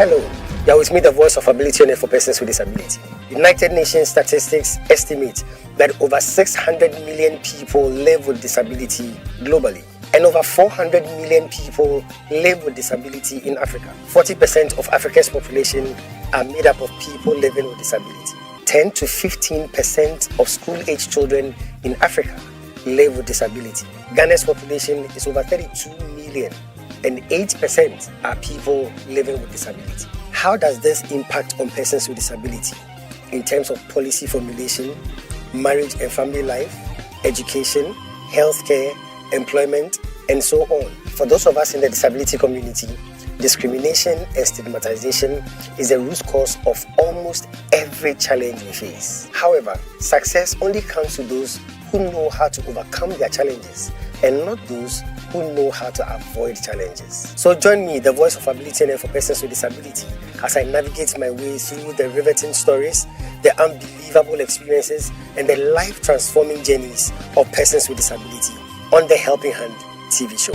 Hello, you are with me, the voice of ability for persons with disability. United Nations statistics estimate that over 600 million people live with disability globally, and over 400 million people live with disability in Africa. 40% of Africa's population are made up of people living with disability. 10 to 15% of school-age children in Africa live with disability. Ghana's population is over 32 million, and 8% are people living with disability. How does this impact on persons with disability in terms of policy formulation, marriage and family life, education, healthcare, employment, and so on? For those of us in the disability community, discrimination and stigmatization is the root cause of almost every challenge we face. However, success only comes to those who know how to overcome their challenges and not those who know how to avoid challenges. So join me, the voice of ability and for persons with disability, as I navigate my way through the riveting stories, the unbelievable experiences, and the life-transforming journeys of persons with disability on the Helping Hand TV show.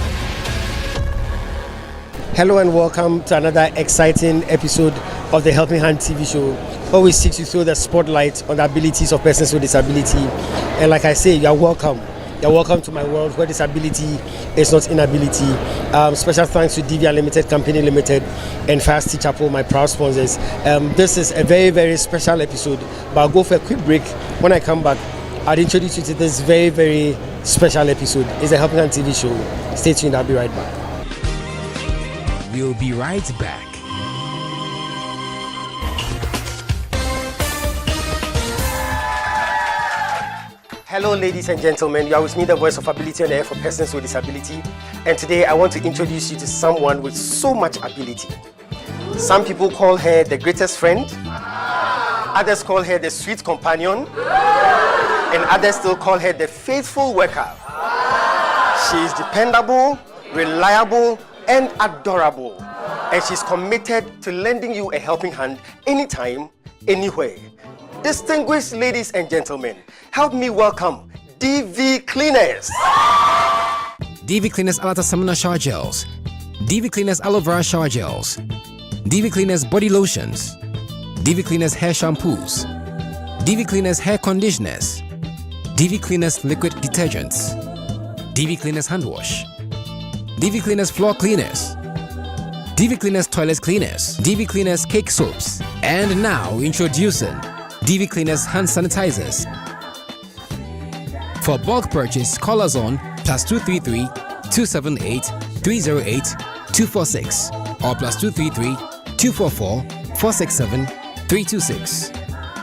Hello and welcome to another exciting episode of the Helping Hand TV show, where we seek to throw the spotlight on the abilities of persons with disability. And like I say, you're welcome. You're welcome to my world where disability is not inability. Special thanks to DV Unlimited Company Limited and Fast Teach Chapel, my proud sponsors. This is a very, very special episode, but I'll go for a quick break. When I come back, I'll introduce you to this very, very special episode. It's a Helping Hand TV show. Stay tuned, I'll be right back. We'll be right back. Hello ladies and gentlemen, you are with me, the voice of ability on the air for persons with disability, and today I want to introduce you to someone with so much ability. Some people call her the greatest friend, others call her the sweet companion, and others still call her the faithful worker. She is dependable, reliable, and adorable, and she's committed to lending you a helping hand anytime, anywhere. Distinguished ladies and gentlemen, help me welcome DV Cleaners. DV Cleaners Alata Samina Shower Gels, DV Cleaners Aloe Vera Shower Gels, DV Cleaners Body Lotions, DV Cleaners Hair Shampoos, DV Cleaners Hair Conditioners, DV Cleaners Liquid Detergents, DV Cleaners Hand Wash, DV Cleaners Floor Cleaners, DV Cleaners Toilet Cleaners, DV Cleaners Cake Soaps, and now introducing DV Cleaners Hand Sanitizers. For bulk purchase, call us on +233 278 308 246 or +233 244 467 326.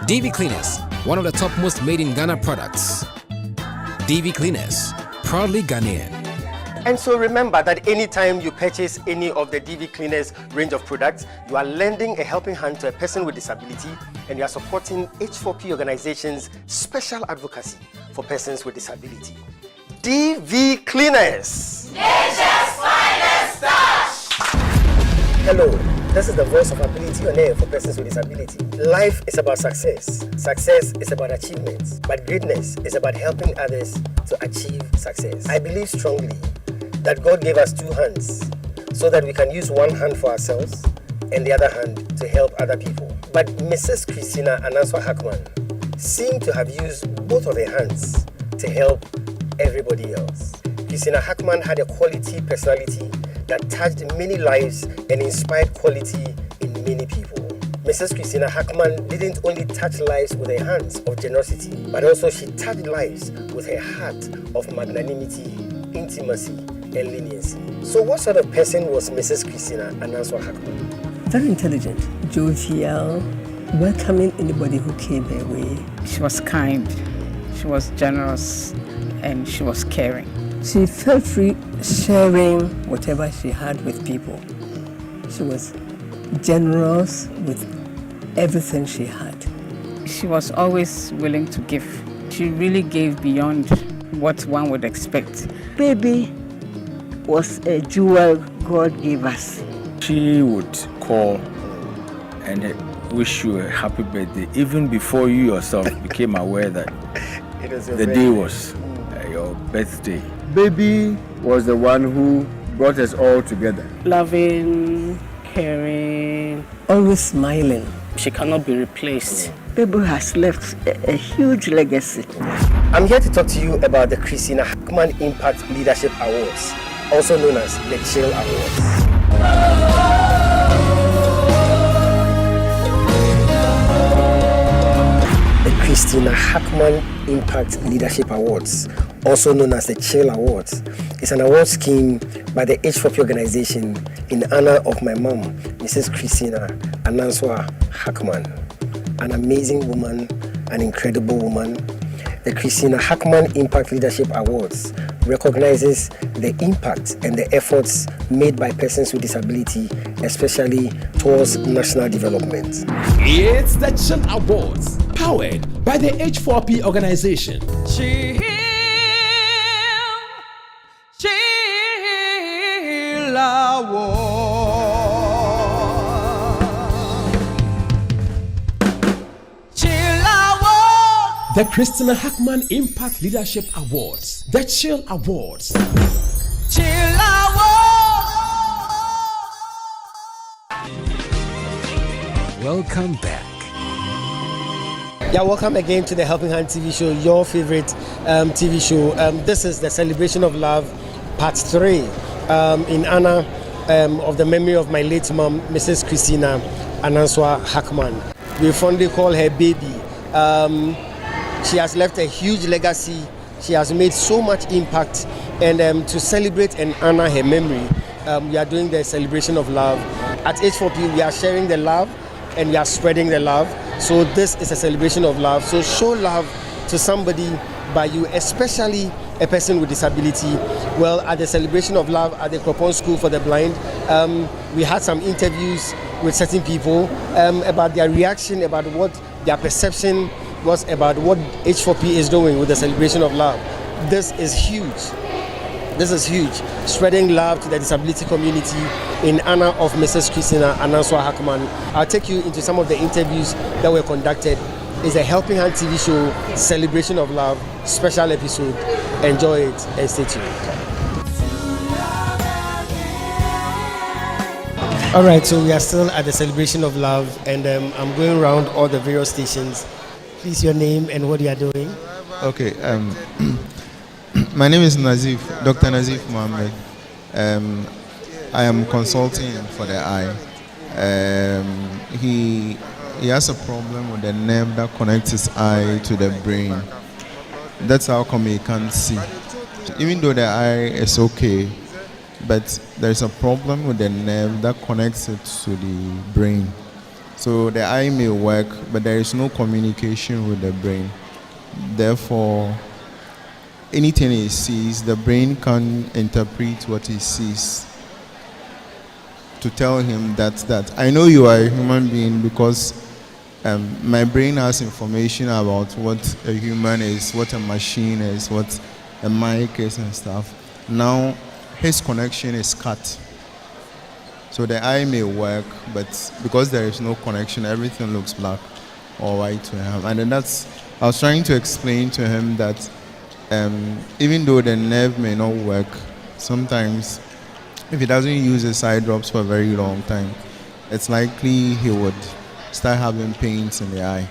DV Cleaners, one of the topmost made in Ghana products. DV Cleaners, proudly Ghanaian. And so remember that anytime you purchase any of the DV Cleaners range of products, you are lending a helping hand to a person with disability, and you are supporting H4P Organization's special advocacy for persons with disability. DV Cleaners! Nature's finest touch! Hello, this is the voice of ability on air for persons with disability. Life is about success. Success is about achievements, but greatness is about helping others to achieve success. I believe strongly that God gave us two hands so that we can use one hand for ourselves and the other hand to help other people. But Mrs. Christina Ananswa Hackman seemed to have used both of her hands to help everybody else. Christina Hackman had a quality personality that touched many lives and inspired quality in many people. Mrs. Christina Hackman didn't only touch lives with her hands of generosity, but also she touched lives with her heart of magnanimity, intimacy, and leniency. So what sort of person was Mrs. Christina Ananswa Hackman? Very intelligent, jovial, welcoming anybody who came her way. She was kind, she was generous, and she was caring. She felt free sharing whatever she had with people. She was generous with everything she had. She was always willing to give. She really gave beyond what one would expect. Baby was a jewel God gave us. She would call and wish you a happy birthday even before you yourself became aware that the day was your birthday. Baby was the one who brought us all together. Loving, caring, always smiling. She cannot be replaced. Baby has left a huge legacy. I'm here to talk to you about the Christina Hackman Impact Leadership Awards, also known as the Chill Awards. The Christina Hackman Impact Leadership Awards, also known as the Chill Awards, is an award scheme by the H4P Organization in honor of my mom, Mrs. Christina Ananswa Hackman, an amazing woman, an incredible woman. The Christina Hackman Impact Leadership Awards recognizes the impact and the efforts made by persons with disability, especially towards national development. It's the Chill Awards, powered by the H4P Organization. Chill Awards. The Christina Hackman Impact Leadership Awards. The Chill Awards. Chill Awards. Welcome back. Yeah, welcome again to the Helping Hand TV show, your favorite TV show. This is the Celebration of Love, Part 3, in honor of the memory of my late mom, Mrs. Christina Ananswa Hackman. We fondly call her baby. She has left a huge legacy. She has made so much impact. And to celebrate and honor her memory, we are doing the Celebration of Love. At H4P, we are sharing the love and we are spreading the love. So this is a celebration of love. So show love to somebody by you, especially a person with disability. Well, at the Celebration of Love at the Akropong School for the Blind, we had some interviews with certain people about their reaction, about what their perception was about what H4P is doing with the Celebration of Love. This is huge. This is huge. Spreading love to the disability community in honor of Mrs. Christina Ananswa Hackman. I'll take you into some of the interviews that were conducted. It's a Helping Hand TV show, Celebration of Love, special episode. Enjoy it and stay tuned. All right, so we are still at the Celebration of Love, and I'm going around all the various stations. Please, your name and what you are doing. Okay, my name is Nazif, Dr. Nazif Mohammed. I am consulting for the eye. He has a problem with the nerve that connects his eye to the brain. That's how come he can't see. Even though the eye is okay, but there's a problem with the nerve that connects it to the brain. So the eye may work, but there is no communication with the brain. Therefore, anything he sees, the brain can interpret what he sees to tell him that I know you are a human being because my brain has information about what a human is, what a machine is, what a mic is and stuff. Now, his connection is cut. So the eye may work, but because there is no connection, everything looks black or white to him. And then I was trying to explain to him that even though the nerve may not work, sometimes if he doesn't use his eye drops for a very long time, it's likely he would start having pains in the eye.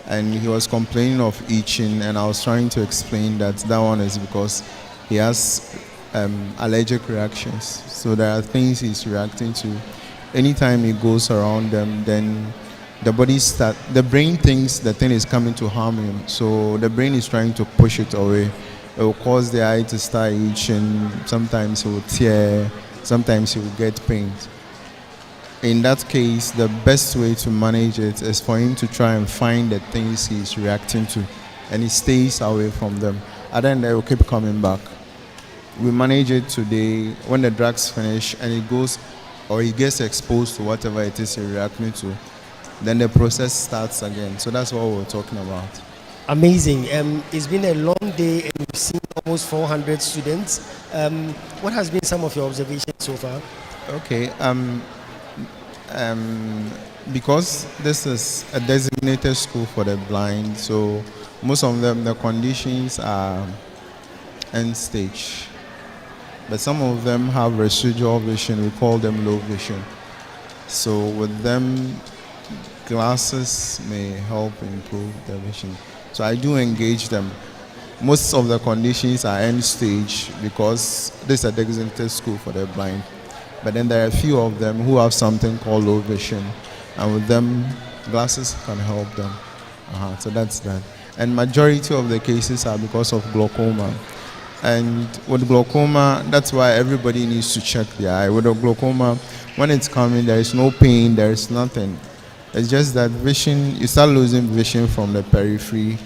And he was complaining of itching, and I was trying to explain that one is because he has allergic reactions. So there are things he's reacting to. Anytime he goes around them, then the brain thinks the thing is coming to harm him. So the brain is trying to push it away. It will cause the eye to start itching. Sometimes he will tear. Sometimes he will get pains. In that case, the best way to manage it is for him to try and find the things he's reacting to, and he stays away from them. And then they will keep coming back. We manage it today. When the drugs finish and he goes or he gets exposed to whatever it is he's reacting to, then the process starts again. So that's what we're talking about. Amazing. It's been a long day and we've seen almost 400 students. What has been some of your observations so far? Okay. Because this is a designated school for the blind, so most of them, the conditions are end stage. But some of them have residual vision, we call them low vision. So with them, glasses may help improve their vision. So I do engage them. Most of the conditions are end stage because this is a designated school for the blind. But then there are a few of them who have something called low vision, and with them, glasses can help them. So that's that. And majority of the cases are because of glaucoma. And with glaucoma, that's why everybody needs to check their eye. With the glaucoma, when it's coming, there is no pain, there is nothing. It's just that vision, you start losing vision from the periphery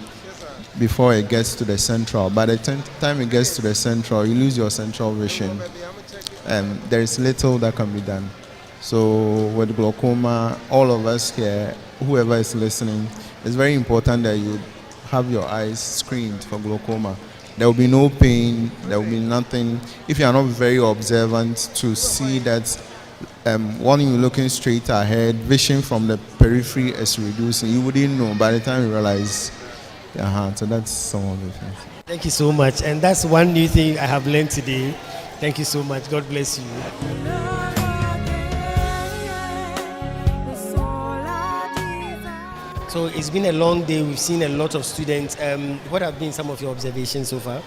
before it gets to the central. By the time it gets to the central, you lose your central vision. And there is little that can be done. So with glaucoma, all of us here, whoever is listening, it's very important that you have your eyes screened for glaucoma. There will be no pain, there will be nothing. If you are not very observant to see that when you're looking straight ahead, vision from the periphery is reducing, you wouldn't know by the time you realize. So that's some of the things. Thank you so much. And that's one new thing I have learned today. Thank you so much. God bless you. So it's been a long day. We've seen a lot of students. What have been some of your observations so far?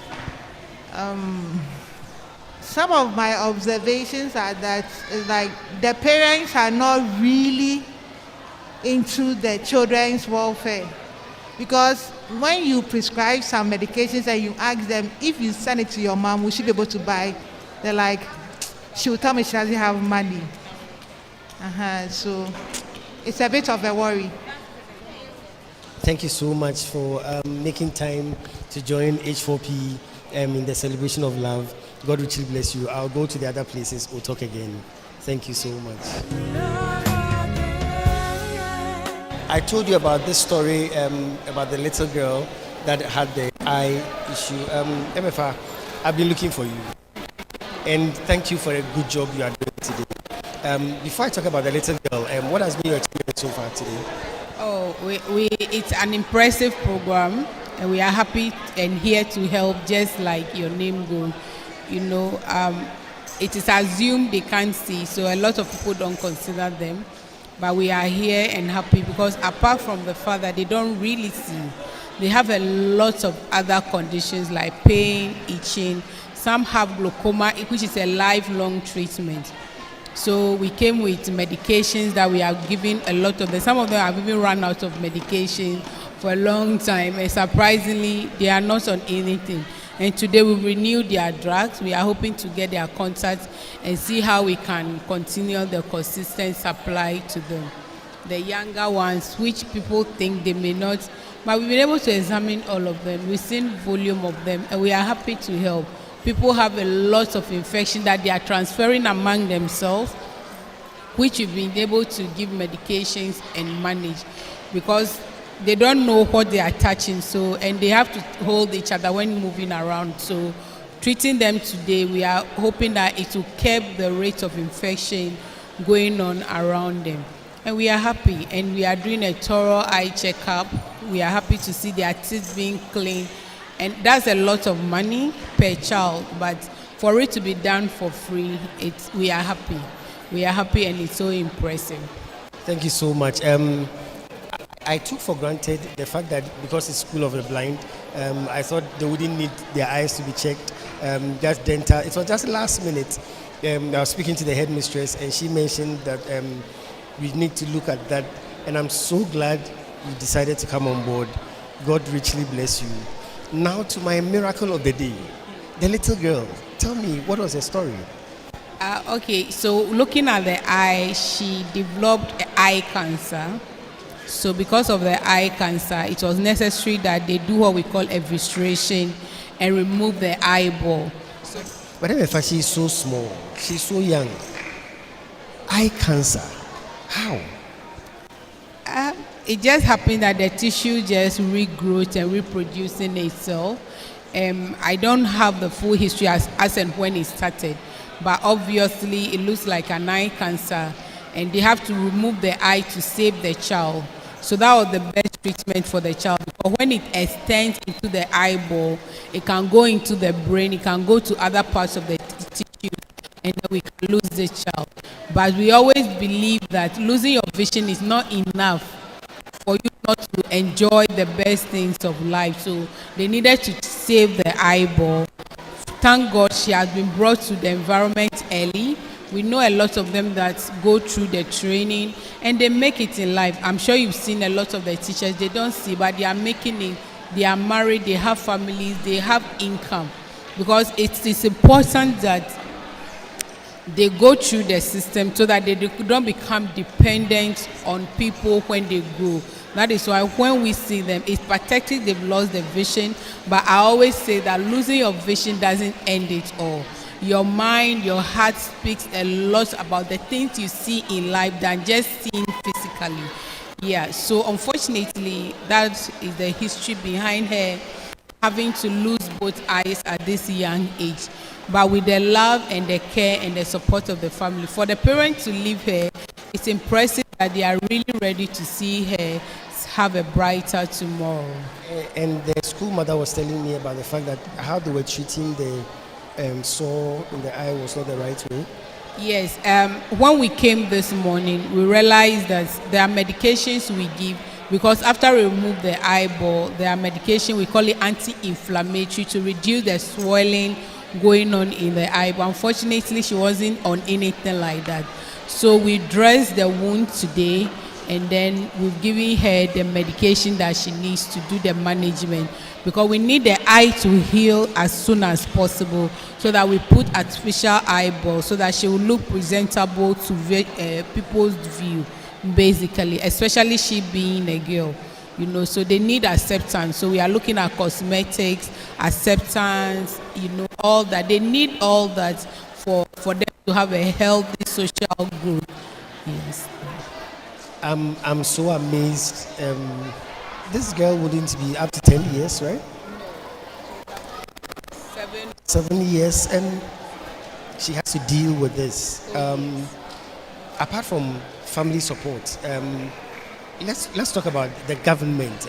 Some of my observations are that like the parents are not really into the children's welfare, because when you prescribe some medications and you ask them if you send it to your mom, will she be able to buy? They're like, she will tell me she doesn't have money. So it's a bit of a worry. Thank you so much for making time to join H4P in the celebration of love. God richly bless you. I'll go to the other places. We'll talk again. Thank you so much. I told you about this story about the little girl that had the eye issue. MFA, I've been looking for you. And thank you for a good job you are doing today. Before I talk about the little girl, what has been your experience so far today? It's an impressive program, and we are happy and here to help, just like your name goes. It is assumed they can't see, so a lot of people don't consider them. But we are here and happy because apart from the fact that they don't really see, they have a lot of other conditions like pain, itching. Some have glaucoma, which is a lifelong treatment. So we came with medications that we are giving a lot of them. Some of them have even run out of medication for a long time, and surprisingly, they are not on anything. And today we renewed their drugs. We are hoping to get their contacts and see how we can continue the consistent supply to them. The younger ones, which people think they may not, but we've been able to examine all of them. We've seen volume of them, and we are happy to help. People have a lot of infection that they are transferring among themselves, which we've been able to give medications and manage because they don't know what they are touching, and they have to hold each other when moving around. So treating them today, we are hoping that it will curb the rate of infection going on around them. And we are happy, and we are doing a thorough eye checkup. We are happy to see their teeth being cleaned. And that's a lot of money per child, but for it to be done for free, we are happy. We are happy, and it's so impressive. Thank you so much. I took for granted the fact that because it's School of the Blind, I thought they wouldn't need their eyes to be checked. Just dental. It was just last minute. I was speaking to the headmistress, and she mentioned that we need to look at that. And I'm so glad you decided to come on board. God richly bless you. Now to my miracle of the day, the little girl. Tell me, what was her story? Okay, so looking at the eye, she developed eye cancer. So because of the eye cancer, it was necessary that they do what we call evisceration and remove the eyeball. But in fact, she's so small, she's so young. Eye cancer, how? It just happened that the tissue just regrows and reproducing itself. I don't have the full history as and when it started, but obviously it looks like an eye cancer, and they have to remove the eye to save the child. So that was the best treatment for the child, because when it extends into the eyeball, it can go into the brain, it can go to other parts of the tissue, and then we can lose the child. But we always believe that losing your vision is not enough for you not to enjoy the best things of life. So they needed to save the eyeball. Thank God she has been brought to the environment early. We know a lot of them that go through the training and they make it in life. I'm sure you've seen a lot of the teachers, they don't see, but they are making it. They are married, they have families, they have income. Because it is important that they go through the system so that they don't become dependent on people when they grow. That is why when we see them, it's pathetic they've lost the vision, but I always say that losing your vision doesn't end it all. Your mind, your heart speaks a lot about the things you see in life than just seeing physically. Yeah, so unfortunately, that is the history behind her having to lose both eyes at this young age. But with the love and the care and the support of the family, for the parents to leave her, it's impressive that they are really ready to see her have a brighter tomorrow. And the school mother was telling me about the fact that how they were treating the sore in the eye was not the right way. Yes, when we came this morning, we realized that there are medications we give because after we remove the eyeball, there are medication, we call it anti-inflammatory, to reduce the swelling going on in the eye. But unfortunately, she wasn't on anything like that. So we dressed the wound today, and then we've given her the medication that she needs to do the management, because we need the eye to heal as soon as possible so that we put artificial eyeball so that she will look presentable to people's view, basically, especially she being a girl, you know, so they need acceptance. So we are looking at cosmetics, acceptance, you know, all that. They need all that for them to have a healthy social group. Yes. I'm so amazed. This girl wouldn't be up to 10 years, right? 7 years, and she has to deal with this. Apart from family support, let's talk about the government.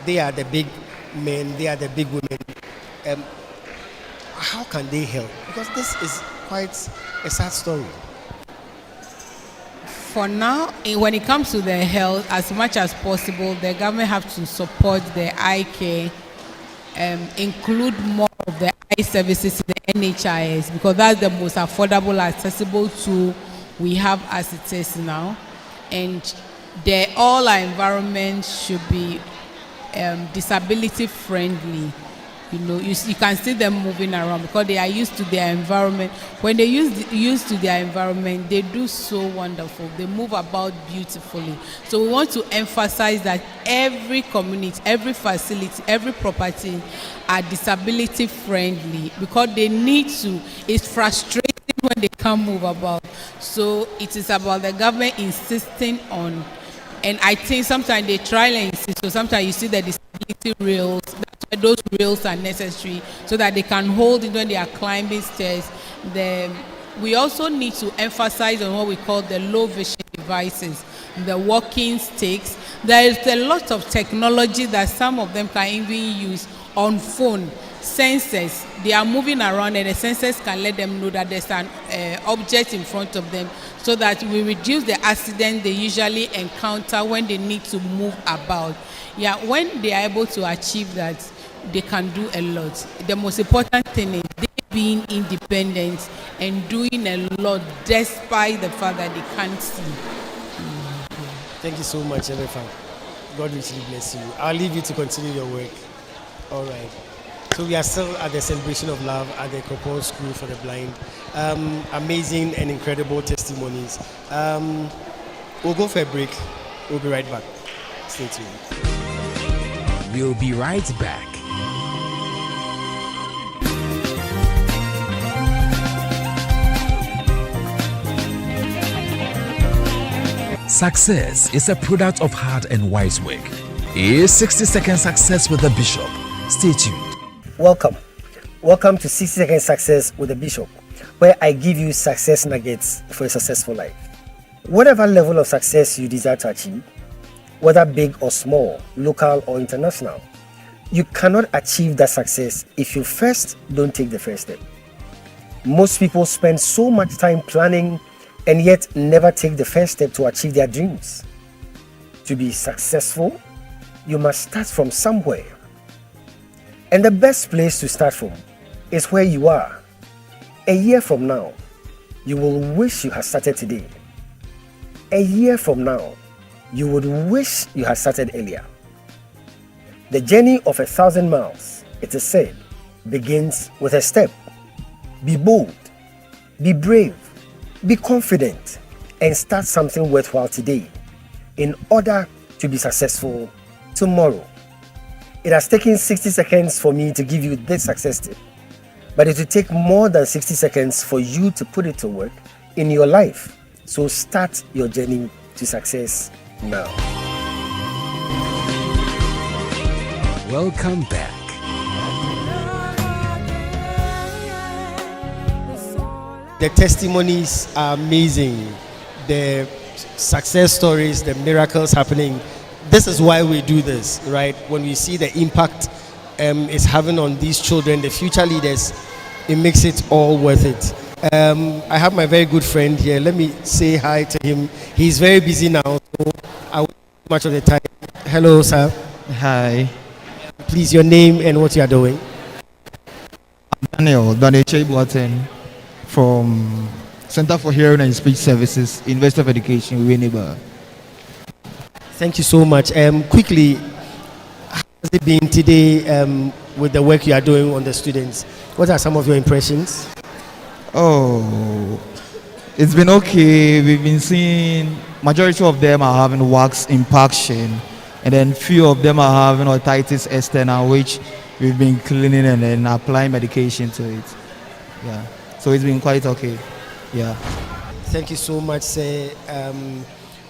They are the big men, they are the big women. How can they help? Because this is quite a sad story. For now, when it comes to the health, as much as possible, the government have to support the eye care, include more of the eye services in the NHIS, because that's the most affordable, accessible tool we have as it is now. And all our environment should be disability friendly. You know, you can see them moving around because they are used to their environment. When they used to their environment, they do so wonderful. They move about beautifully. So we want to emphasize that every community, every facility, every property are disability friendly, because they need to. It's frustrating when they can't move about. So it is about the government insisting on, and I think sometimes they try and insist. So sometimes you see the disability rails. Those rails are necessary so that they can hold it when they are climbing stairs. We also need to emphasize on what we call the low vision devices, the walking sticks. There is a lot of technology that some of them can even use on phone. Sensors, they are moving around and the sensors can let them know that there's an object in front of them, so that we reduce the accident they usually encounter when they need to move about. Yeah, when they are able to achieve that, they can do a lot. The most important thing is they being independent and doing a lot despite the fact that they can't see. Thank you so much, Elephant. God richly bless you. I'll leave you to continue your work. All right. So we are still at the celebration of love at the Akropong School for the Blind. Amazing and incredible testimonies. We'll go for a break. We'll be right back. Stay tuned. We'll be right back. Success is a product of hard and wise work. Is 60-second success with the Bishop. Stay tuned. Welcome to 60 Second Success with the Bishop, where I give you success nuggets for a successful life. Whatever level of success you desire to achieve, whether big or small, local or international, you cannot achieve that success if you first don't take the first step. Most people spend so much time planning, and yet never take the first step to achieve their dreams. To be successful, you must start from somewhere. And the best place to start from is where you are. A year from now, you will wish you had started today. A year from now, you would wish you had started earlier. The journey of 1,000 miles, it is said, begins with a step. Be bold, be brave, be confident, and start something worthwhile today in order to be successful tomorrow. It has taken 60 seconds for me to give you this success tip, but it will take more than 60 seconds for you to put it to work in your life. So start your journey to success now. Welcome back. The testimonies are amazing. The success stories, the miracles happening. This is why we do this, right? When we see the impact it's having on these children, the future leaders, it makes it all worth it. I have my very good friend here. Let me say hi to him. He's very busy now, so I won't take much of the time. Hello, sir. Hi. Please, your name and what you are doing. Daniel Boateng from Center for Hearing and Speech Services, University of Education, Winneba. Thank you so much. Quickly, how has it been today with the work you are doing on the students? What are some of your impressions? Oh, it's been okay. We've been seeing majority of them are having wax impaction, and then few of them are having otitis externa, which we've been cleaning and then applying medication to it. Yeah, so it's been quite okay. Yeah. Thank you so much, sir,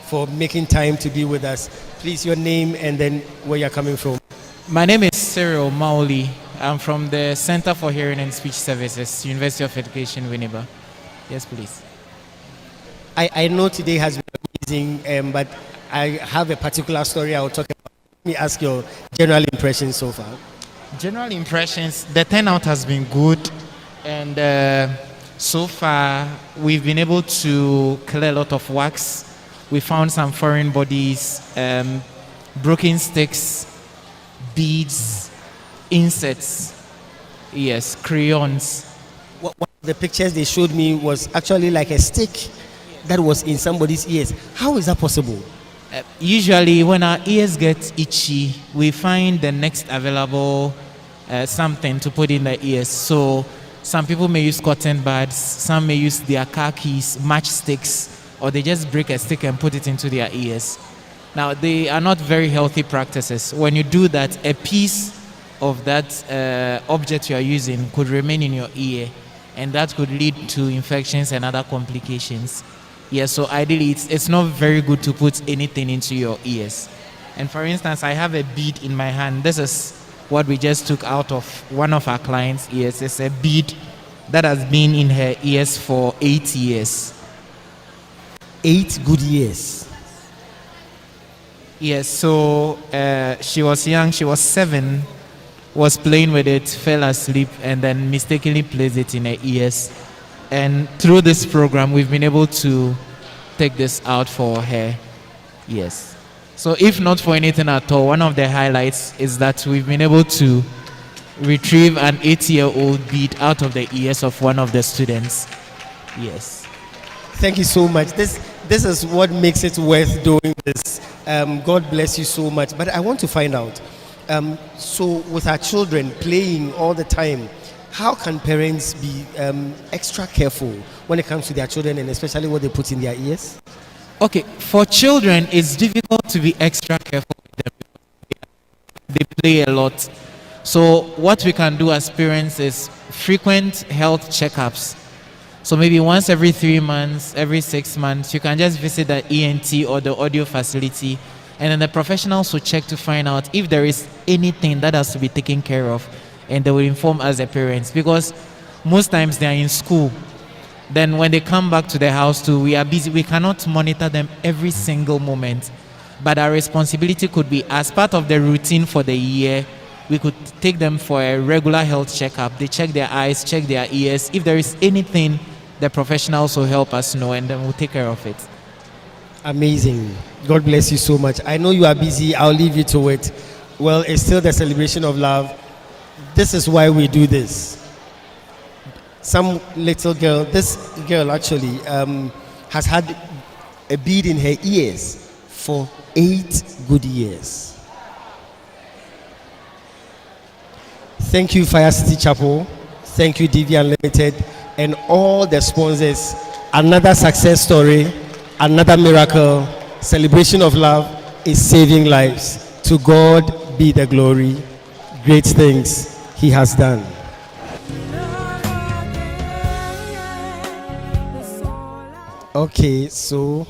for making time to be with us. Please, your name and then where you're coming from. My name is Cyril Mauli. I'm from the Center for Hearing and Speech Services, University of Education, Winneba. Yes, please. I know today has been amazing, but I have a particular story I will talk about. Let me ask your general impressions so far. General impressions, the turnout has been good, and so far we've been able to clear a lot of wax. We found some foreign bodies, broken sticks, beads, insects, yes, crayons. One of the pictures they showed me was actually like a stick that was in somebody's ears. How is that possible? Usually when our ears get itchy, we find the next available something to put in the ears. So some people may use cotton buds, some may use their car keys, matchsticks, or they just break a stick and put it into their ears. Now, they are not very healthy practices. When you do that, a piece of that object you are using could remain in your ear, and that could lead to infections and other complications. Yeah, so ideally, it's not very good to put anything into your ears. And for instance, I have a bead in my hand. This is what we just took out of one of our clients' ears. It's a bead that has been in her ears for 8 years. 8 good years. Yes, so she was young, she was 7, was playing with it, fell asleep, and then mistakenly placed it in her ears. And through this program, we've been able to take this out for her. Yes. So if not for anything at all, one of the highlights is that we've been able to retrieve an 8-year-old bead out of the ears of one of the students. Yes. Thank you so much. This is what makes it worth doing this. God bless you so much. But I want to find out, so with our children playing all the time, how can parents be extra careful when it comes to their children, and especially what they put in their ears? Okay, for children, it's difficult to be extra careful with them because they play a lot. So what we can do as parents is frequent health checkups. So maybe once every 3 months, every 6 months, you can just visit the ENT or the audio facility, and then the professionals will check to find out if there is anything that has to be taken care of, and they will inform us as parents, because most times they are in school. Then when they come back to the house too, we are busy. We cannot monitor them every single moment. But our responsibility could be, as part of the routine for the year, we could take them for a regular health checkup. They check their eyes, check their ears. If there is anything the professionals will help us know, and then we'll take care of it. Amazing. God bless you so much. I know you are busy. I'll leave you to it. Well, it's still the celebration of love. This is why we do this. Some little girl, this girl actually has had a bead in her ears for 8 good years. Thank you, Fire City Chapel. Thank you, DV Unlimited, and all the sponsors. Another success story, another miracle. Celebration of love is saving lives. To God be the glory. Great things He has done. Okay, so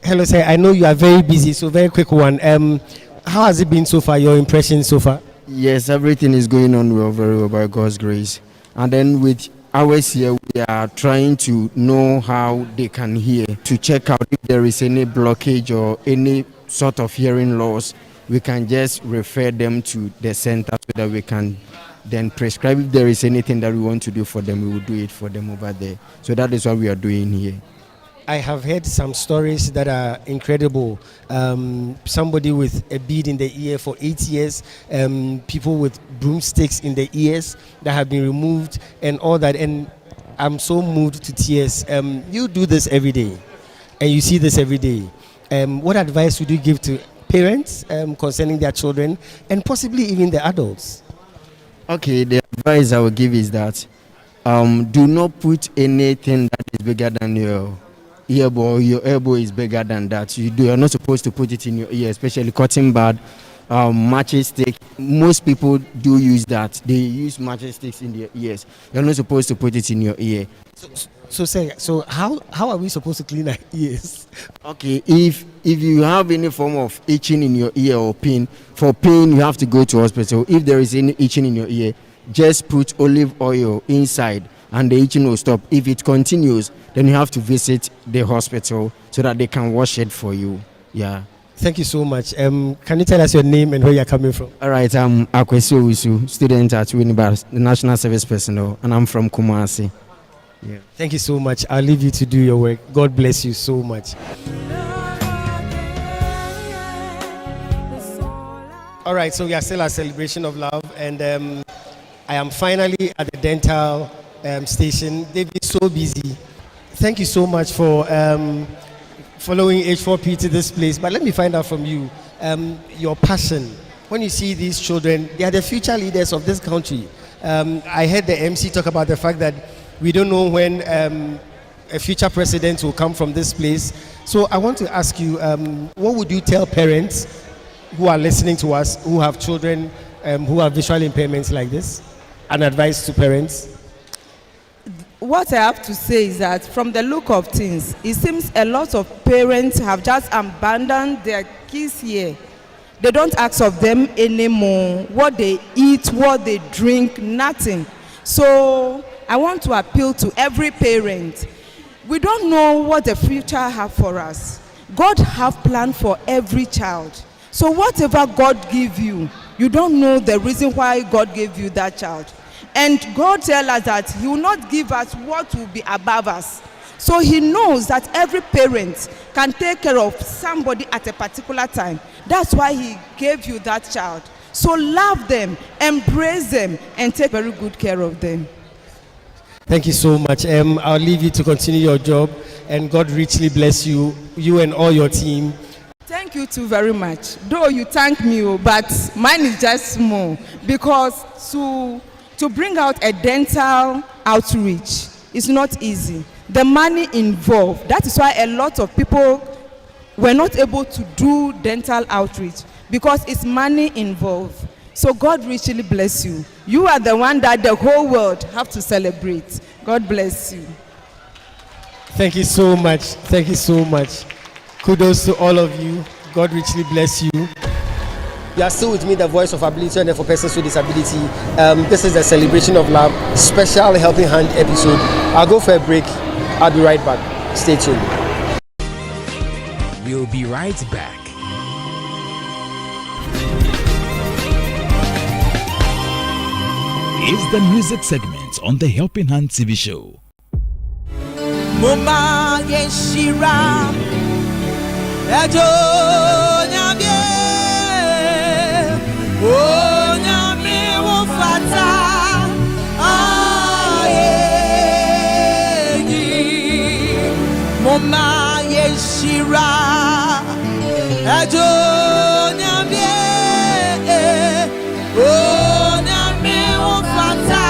hello, sir. I know you are very busy, so very quick one. How has it been so far? Your impression so far? Yes, everything is going on well, very well by God's grace. And then with ours here, we are trying to know how they can hear, to check out if there is any blockage or any sort of hearing loss. We can just refer them to the center so that we can then prescribe. If there is anything that we want to do for them, we will do it for them over there. So that is what we are doing here. I have heard some stories that are incredible. Somebody with a bead in the ear for 8 years, people with broomsticks in the ears that have been removed, and all that. And I'm so moved to tears. You do this every day, and you see this every day. What advice would you give to parents concerning their children, and possibly even the adults? Okay, the advice I will give is that do not put anything that is bigger than your earball. Your elbow is bigger than that. You are not supposed to put it in your ear, especially cotton bud, matches stick. Most people do use that. They use matches sticks in their ears. You're not supposed to put it in your ear. So how are we supposed to clean our ears? Okay, if you have any form of itching in your ear or pain, for pain you have to go to hospital. If there is any itching in your ear, just put olive oil inside and the itching will stop. If it continues, then you have to visit the hospital so that they can wash it for you. Yeah. Thank you so much. Can you tell us your name and where you're coming from? All right, I'm Akwesi Owusu, student at Winneba, the National Service Personnel, and I'm from Kumasi. Yeah. Thank you so much. I'll leave you to do your work. God bless you so much. All right, so we are still at Celebration of Love, and I am finally at the dental station. They've been so busy. Thank you so much for following H4P to this place. But let me find out from you your passion. When you see these children, they are the future leaders of this country. I heard the MC talk about the fact that we don't know when a future president will come from this place. So I want to ask you, what would you tell parents who are listening to us, who have children who have visual impairments like this? An advice to parents? What I have to say is that from the look of things, it seems a lot of parents have just abandoned their kids here. They don't ask of them anymore what they eat, what they drink, nothing. So I want to appeal to every parent. We don't know what the future have for us. God have planned for every child. So whatever God give you, you don't know the reason why God gave you that child. And God tells us that He will not give us what will be above us. So He knows that every parent can take care of somebody at a particular time. That's why He gave you that child. So love them, embrace them, and take very good care of them. Thank you so much. I'll leave you to continue your job, and God richly bless you, you and all your team. Thank you too very much. Though you thank me, but mine is just small, because to bring out a dental outreach is not easy. The money involved. That is why a lot of people were not able to do dental outreach, because it's money involved. So God richly bless you. You are the one that the whole world have to celebrate. God bless you. Thank you so much. Thank you so much. Kudos to all of you. God richly bless you. You are still with me, the voice of ability and for persons with disability. This is the Celebration of Love special helping hand episode. I'll go for a break. I'll be right back. Stay tuned. We'll be right back. Is the music segment on the Helping Hand TV show. Muma Yeshira Ejo Nyamye O Nyame Wofata Aye Muma Yeshira Ejo Nyamye O Nyame Wofata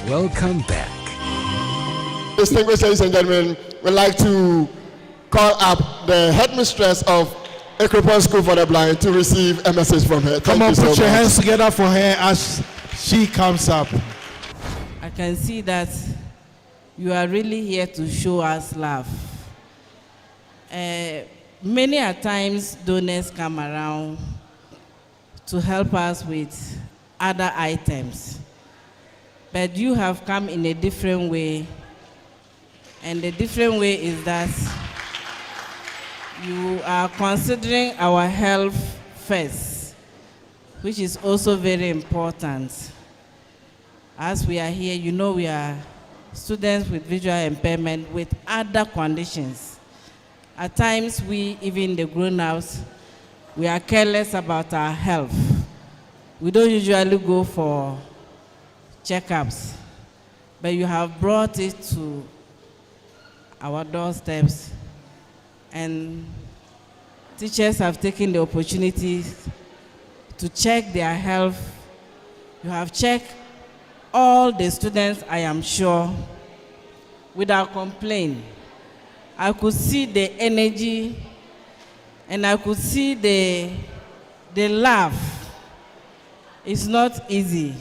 Welcome back. Distinguished ladies and gentlemen, we'd like to call up the headmistress of Akropong School for the Blind to receive a message from her. Come on, put your hands together for her as she comes up. I can see that you are really here to show us love. Many a times donors come around to help us with other items, but you have come in a different way, and the different way is that you are considering our health first, which is also very important. As we are here, you know we are students with visual impairment with other conditions. At times, we, even the grown-ups, we are careless about our health. We don't usually go for checkups, but you have brought it to our doorsteps, and teachers have taken the opportunity to check their health. You have checked all the students, I am sure, without complaint. I could see the energy, and I could see the love. It's not easy.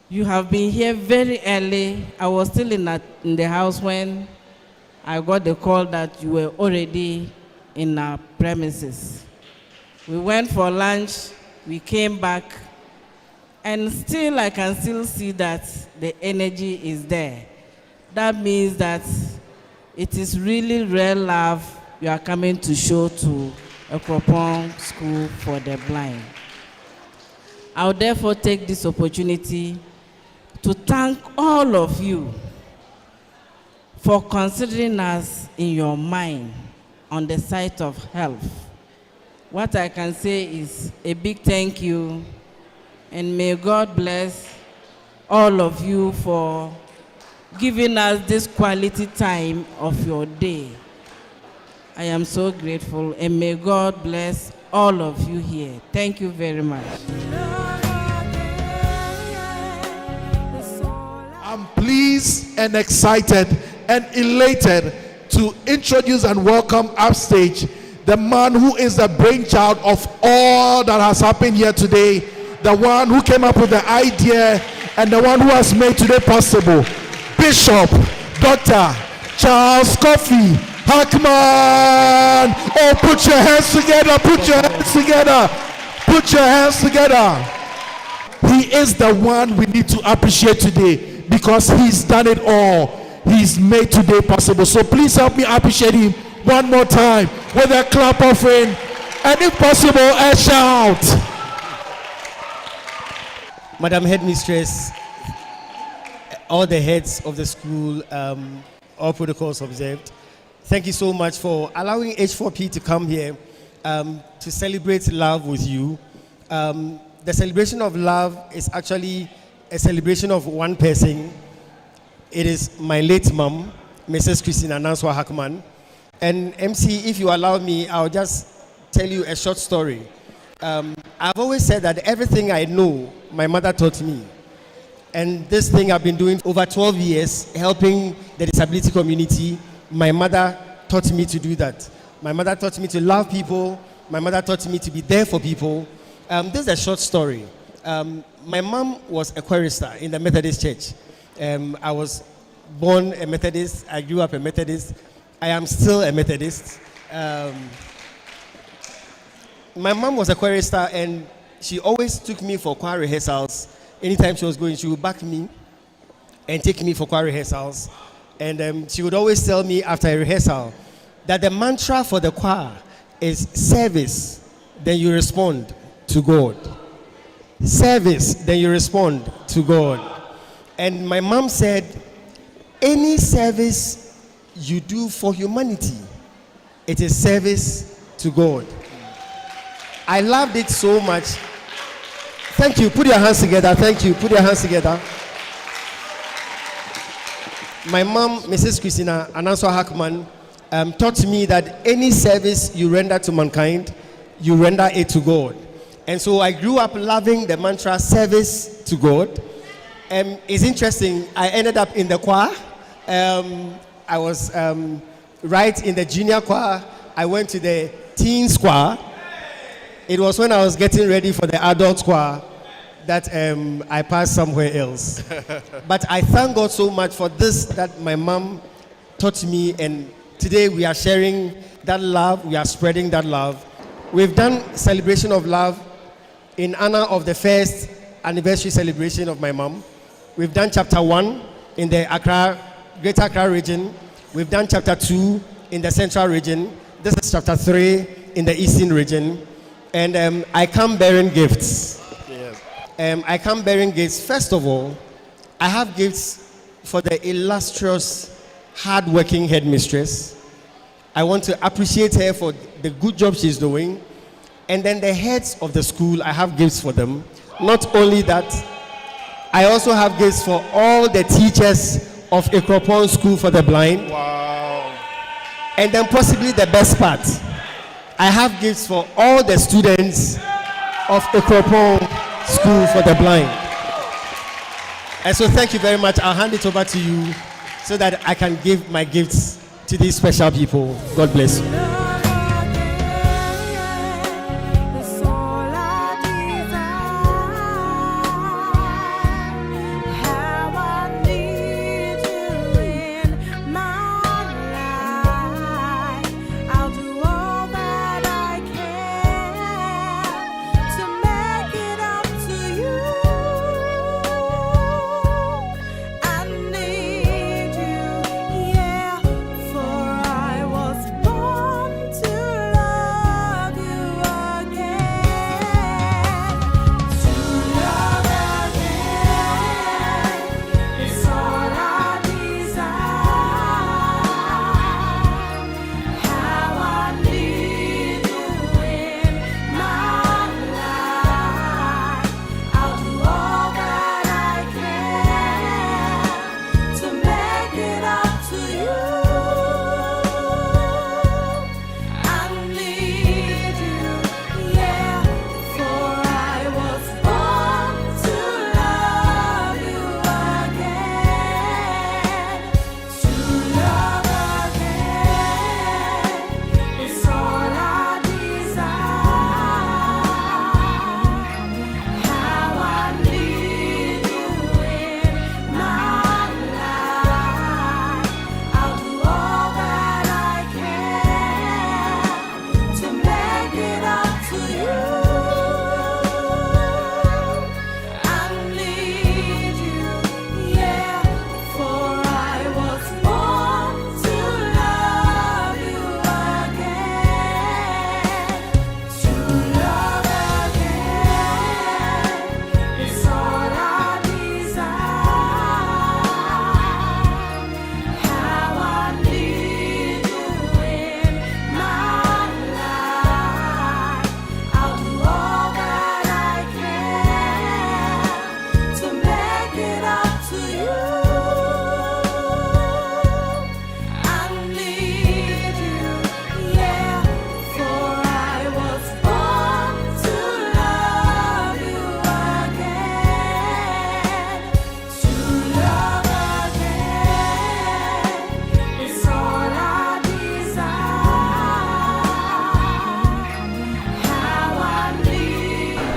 You have been here very early. I was still in the house when I got the call that you were already in our premises. We went for lunch, we came back, and still I can still see that the energy is there. That means that it is really real love you are coming to show to Akropong School for the Blind. I will therefore take this opportunity to thank all of you for considering us in your mind on the side of health. What I can say is a big thank you, and may God bless all of you for giving us this quality time of your day. I am so grateful, and may God bless all of you here. Thank you very much. I'm pleased and excited and elated to introduce and welcome upstage the man who is the brainchild of all that has happened here today, the one who came up with the idea and the one who has made today possible. Bishop Dr. Charles Kofi Hackman. Oh, put your hands together, put your hands together, put your hands together. He is the one we need to appreciate today because he's done it all. He's made today possible. So please help me appreciate him one more time with a clap offering, and if possible, a shout. Madam Headmistress, all the heads of the school, all protocols observed, thank you so much for allowing H4P to come here to celebrate love with you. The celebration of love is actually a celebration of one person. It is my late mom, Mrs. Christina Nanswa Hackman. And MC, if you allow me, I'll just tell you a short story. I've always said that everything I know, my mother taught me. And this thing I've been doing over 12 years, helping the disability community. My mother taught me to do that. My mother taught me to love people. My mother taught me to be there for people. This is a short story. My mom was a chorister in the Methodist Church. I was born a Methodist. I grew up a Methodist. I am still a Methodist. My mom was a chorister, and she always took me for choir rehearsals. Anytime she was going, she would back me and take me for choir rehearsals. And she would always tell me after a rehearsal that the mantra for the choir is service, then you respond to God. Service, then you respond to God. And my mom said, any service you do for humanity, it is service to God. I loved it so much. Thank you. Put your hands together. Thank you. Put your hands together. My mom, Mrs. Christina Nanswa Hackman, taught me that any service you render to mankind, you render it to God. And so I grew up loving the mantra service to God. It's interesting, I ended up in the choir. I was right in the junior choir. I went to the teens choir. It was when I was getting ready for the adult choir that I passed somewhere else. But I thank God so much for this that my mom taught me, and today we are sharing that love, we are spreading that love. We've done celebration of love in honor of the first anniversary celebration of my mom. We've done chapter 1 in the Greater Accra region. We've done chapter 2 in the Central region. This is chapter 3 in the Eastern region. And I come bearing gifts. Yes. I come bearing gifts. First of all, I have gifts for the illustrious, hard-working headmistress. I want to appreciate her for the good job she's doing. And then the heads of the school, I have gifts for them. Not only that, I also have gifts for all the teachers of Akropong School for the Blind. Wow. And then possibly the best part, I have gifts for all the students of Akropong School for the Blind. And so thank you very much. I'll hand it over to you so that I can give my gifts to these special people. God bless you.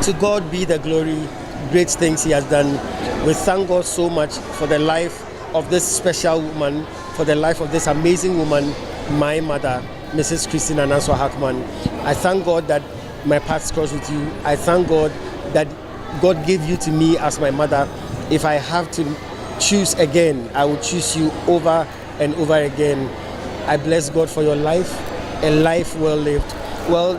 To God be the glory, great things He has done. We thank God so much for the life of this special woman, for the life of this amazing woman, my mother, Mrs. Christina Nanswa Hackman. I thank God that my paths crossed with you. I thank God that God gave you to me as my mother. If I have to choose again, I will choose you over and over again. I bless God for your life, a life well lived. Well,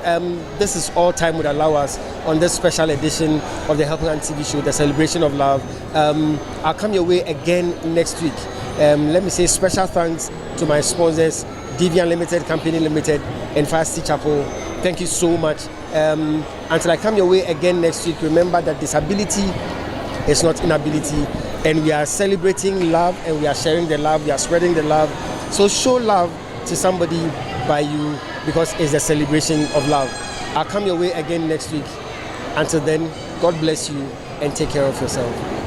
this is all time would allow us on this special edition of the Helping Hand TV show, the Celebration of Love. I'll come your way again next week. Let me say special thanks to my sponsors, Devian Limited, Company Limited, and Fast Chapel. Thank you so much. Until I come your way again next week, remember that disability is not inability, and we are celebrating love, and we are sharing the love, we are spreading the love. So show love to somebody by you, because it's a celebration of love. I'll come your way again next week. Until then, God bless you and take care of yourself.